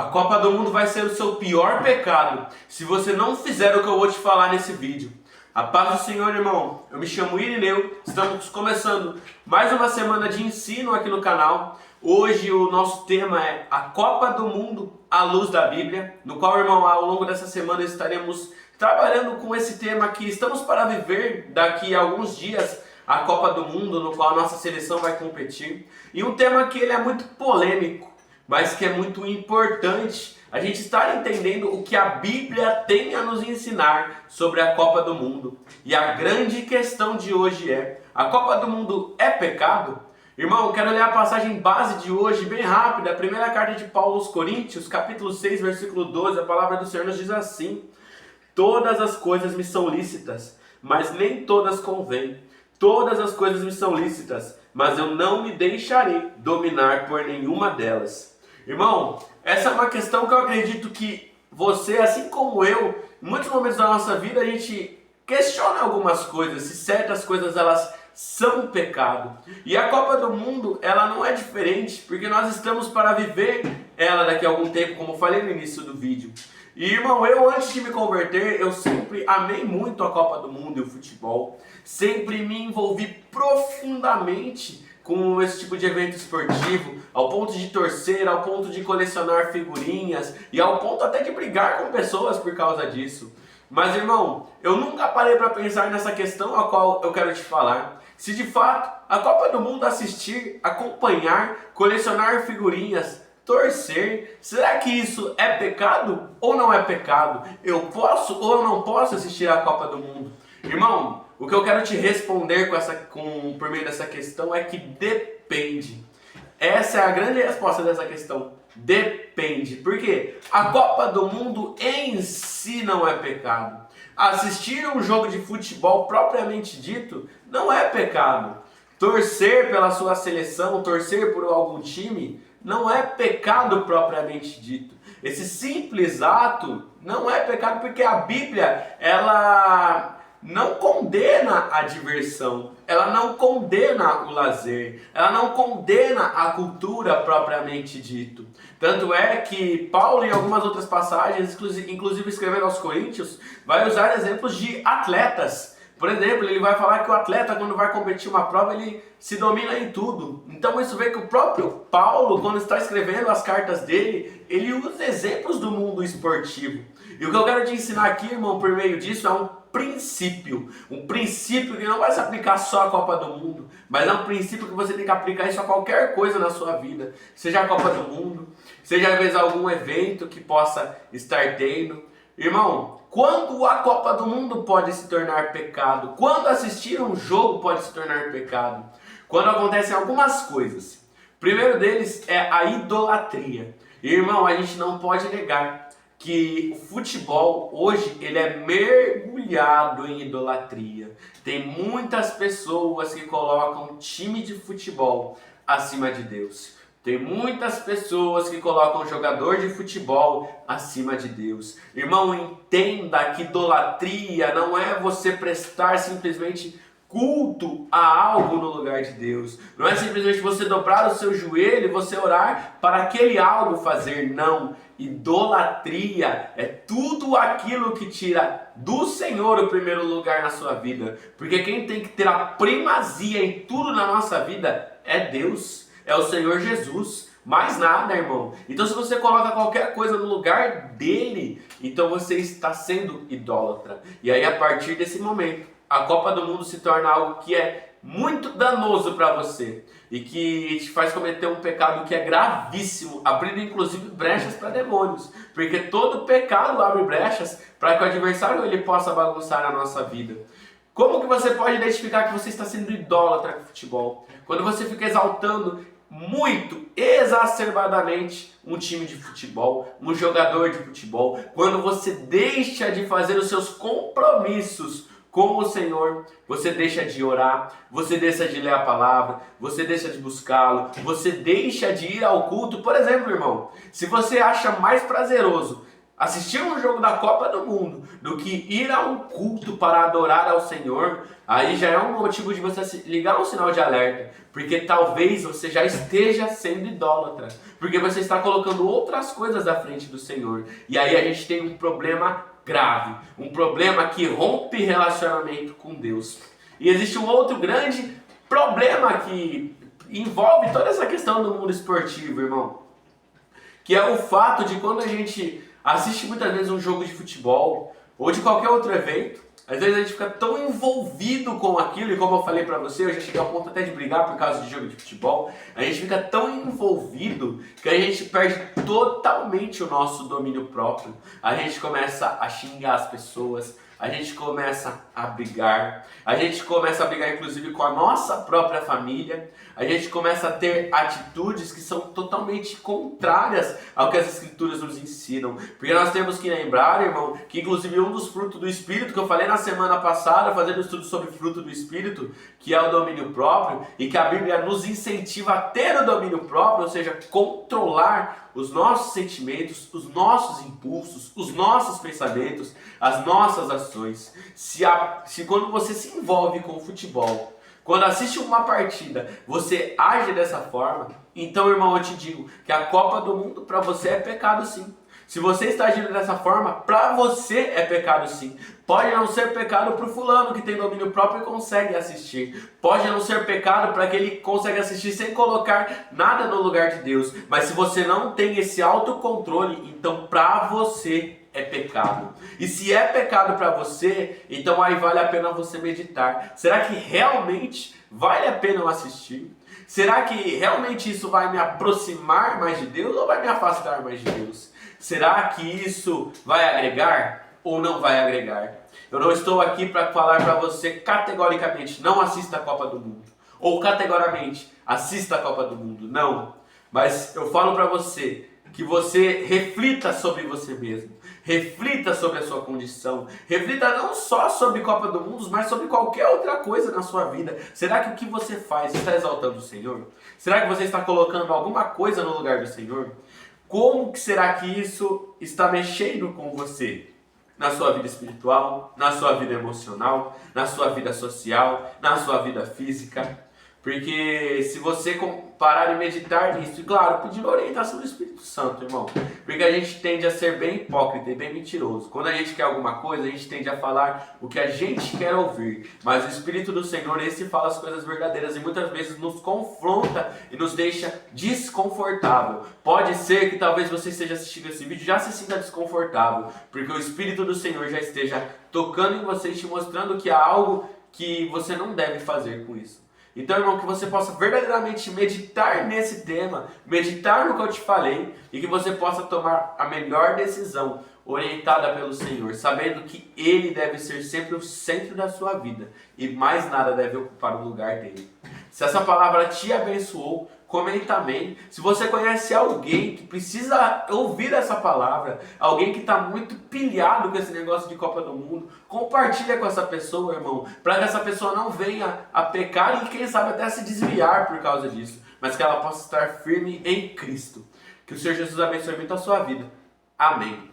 A Copa do Mundo vai ser o seu pior pecado se você não fizer o que eu vou te falar nesse vídeo. A paz do Senhor, irmão. Eu me chamo Irineu, estamos começando mais uma semana de ensino aqui no canal. Hoje o nosso tema é a Copa do Mundo à luz da Bíblia, no qual, irmão, ao longo dessa semana estaremos trabalhando com esse tema que estamos para viver daqui a alguns dias, a Copa do Mundo, no qual a nossa seleção vai competir. E um tema que ele é muito polêmico, mas que é muito importante a gente estar entendendo o que a Bíblia tem a nos ensinar sobre a Copa do Mundo. E a grande questão de hoje é: a Copa do Mundo é pecado? Irmão, eu quero ler a passagem base de hoje, bem rápida, a primeira carta de Paulo aos Coríntios, capítulo 6, versículo 12, a palavra do Senhor nos diz assim: todas as coisas me são lícitas, mas nem todas convêm. Todas as coisas me são lícitas, mas eu não me deixarei dominar por nenhuma delas. Irmão, essa é uma questão que eu acredito que você, assim como eu, em muitos momentos da nossa vida a gente questiona algumas coisas, se certas coisas elas são pecado. E a Copa do Mundo, ela não é diferente, porque nós estamos para viver ela daqui a algum tempo, como eu falei no início do vídeo. E, irmão, eu antes de me converter, eu sempre amei muito a Copa do Mundo e o futebol. Sempre me envolvi profundamente com esse tipo de evento esportivo, ao ponto de torcer, ao ponto de colecionar figurinhas e ao ponto até de brigar com pessoas por causa disso. Mas, irmão, eu nunca parei para pensar nessa questão a qual eu quero te falar. Se de fato a Copa do Mundo assistir, acompanhar, colecionar figurinhas, torcer, será que isso é pecado ou não é pecado? Eu posso ou eu não posso assistir a Copa do Mundo? Irmão, o que eu quero te responder por meio dessa questão é que depende. Essa é a grande resposta dessa questão. Depende. Por quê? A Copa do Mundo em si não é pecado. Assistir um jogo de futebol propriamente dito não é pecado. Torcer pela sua seleção, torcer por algum time, não é pecado propriamente dito. Esse simples ato não é pecado porque a Bíblia, ela não condena a diversão, ela não condena o lazer, ela não condena a cultura propriamente dito. Tanto é que Paulo, em algumas outras passagens, inclusive escrevendo aos Coríntios, vai usar exemplos de atletas. Por exemplo, ele vai falar que o atleta, quando vai competir uma prova, ele se domina em tudo. Então isso vê que o próprio Paulo, quando está escrevendo as cartas dele, ele usa exemplos do mundo esportivo. E o que eu quero te ensinar aqui, irmão, por meio disso, é um princípio que não vai se aplicar só à Copa do Mundo, mas é um princípio que você tem que aplicar isso a qualquer coisa na sua vida, seja a Copa do Mundo, seja às vezes algum evento que possa estar tendo. Irmão, quando a Copa do Mundo pode se tornar pecado? Quando assistir um jogo pode se tornar pecado? Quando acontecem algumas coisas. O primeiro deles é a idolatria. Irmão, a gente não pode negar que o futebol hoje ele é mergulhado em idolatria. Tem muitas pessoas que colocam time de futebol acima de Deus. Tem muitas pessoas que colocam jogador de futebol acima de Deus. Irmão, entenda que idolatria não é você prestar simplesmente culto a algo no lugar de Deus. Não é simplesmente você dobrar o seu joelho e você orar para aquele algo fazer. Não. Idolatria é tudo aquilo que tira do Senhor o primeiro lugar na sua vida. Porque quem tem que ter a primazia em tudo na nossa vida é Deus. É o Senhor Jesus, mais nada, irmão. Então se você coloca qualquer coisa no lugar dele, então você está sendo idólatra. E aí a partir desse momento, a Copa do Mundo se torna algo que é muito danoso para você e que te faz cometer um pecado que é gravíssimo, abrindo inclusive brechas para demônios, porque todo pecado abre brechas para que o adversário ele possa bagunçar a nossa vida. Como que você pode identificar que você está sendo idólatra com futebol? Quando você fica exaltando muito, exacerbadamente, um time de futebol, um jogador de futebol. Quando você deixa de fazer os seus compromissos com o Senhor, você deixa de orar, você deixa de ler a palavra, você deixa de buscá-lo, você deixa de ir ao culto. Por exemplo, irmão, se você acha mais prazeroso assistir um jogo da Copa do Mundo do que ir a um culto para adorar ao Senhor, aí já é um motivo de você ligar um sinal de alerta, porque talvez você já esteja sendo idólatra, porque você está colocando outras coisas à frente do Senhor, e aí a gente tem um problema grave, um problema que rompe relacionamento com Deus. E existe um outro grande problema que envolve toda essa questão do mundo esportivo, irmão, que é o fato de quando a gente assiste muitas vezes um jogo de futebol ou de qualquer outro evento, às vezes a gente fica tão envolvido com aquilo, e como eu falei pra você, eu já cheguei ao ponto até de brigar por causa de jogo de futebol, a gente fica tão envolvido que a gente perde totalmente o nosso domínio próprio, a gente começa a xingar as pessoas, a gente começa a brigar inclusive com a nossa própria família, a gente começa a ter atitudes que são totalmente contrárias ao que as Escrituras nos ensinam, porque nós temos que lembrar, irmão, que inclusive um dos frutos do Espírito, que eu falei na semana passada, fazendo um estudo sobre fruto do Espírito, que é o domínio próprio, e que a Bíblia nos incentiva a ter o domínio próprio, ou seja, controlar os nossos sentimentos, os nossos impulsos, os nossos pensamentos, as nossas ações. Se quando você se envolve com o futebol, quando assiste uma partida, você age dessa forma, então, irmão, eu te digo que a Copa do Mundo para você é pecado sim. Se você está agindo dessa forma, para você é pecado sim. Pode não ser pecado para o fulano que tem domínio próprio e consegue assistir. Pode não ser pecado para aquele que consegue assistir sem colocar nada no lugar de Deus. Mas se você não tem esse autocontrole, então para você é pecado. E se é pecado para você, então aí vale a pena você meditar. Será que realmente vale a pena eu assistir? Será que realmente isso vai me aproximar mais de Deus ou vai me afastar mais de Deus? Será que isso vai agregar ou não vai agregar? Eu não estou aqui para falar para você categoricamente, não assista a Copa do Mundo. Ou categoricamente, assista a Copa do Mundo. Não. Mas eu falo para você que você reflita sobre você mesmo. Reflita sobre a sua condição. Reflita não só sobre Copa do Mundo, mas sobre qualquer outra coisa na sua vida. Será que o que você faz está exaltando o Senhor? Será que você está colocando alguma coisa no lugar do Senhor? Como que será que isso está mexendo com você? Na sua vida espiritual, na sua vida emocional, na sua vida social, na sua vida física. Porque se você parar e meditar nisso, e claro, pedir orientação do Espírito Santo, irmão. Porque a gente tende a ser bem hipócrita e bem mentiroso. Quando a gente quer alguma coisa, a gente tende a falar o que a gente quer ouvir. Mas o Espírito do Senhor, esse fala as coisas verdadeiras e muitas vezes nos confronta e nos deixa desconfortável. Pode ser que talvez você esteja assistindo esse vídeo e já se sinta desconfortável, porque o Espírito do Senhor já esteja tocando em você e te mostrando que há algo que você não deve fazer com isso. Então, irmão, que você possa verdadeiramente meditar nesse tema, meditar no que eu te falei, e que você possa tomar a melhor decisão, orientada pelo Senhor, sabendo que Ele deve ser sempre o centro da sua vida, e mais nada deve ocupar o lugar dele. Se essa palavra te abençoou, comenta amém. Se você conhece alguém que precisa ouvir essa palavra, alguém que está muito pilhado com esse negócio de Copa do Mundo, compartilha com essa pessoa, irmão, para que essa pessoa não venha a pecar e quem sabe até se desviar por causa disso, mas que ela possa estar firme em Cristo. Que o Senhor Jesus abençoe muito a sua vida. Amém.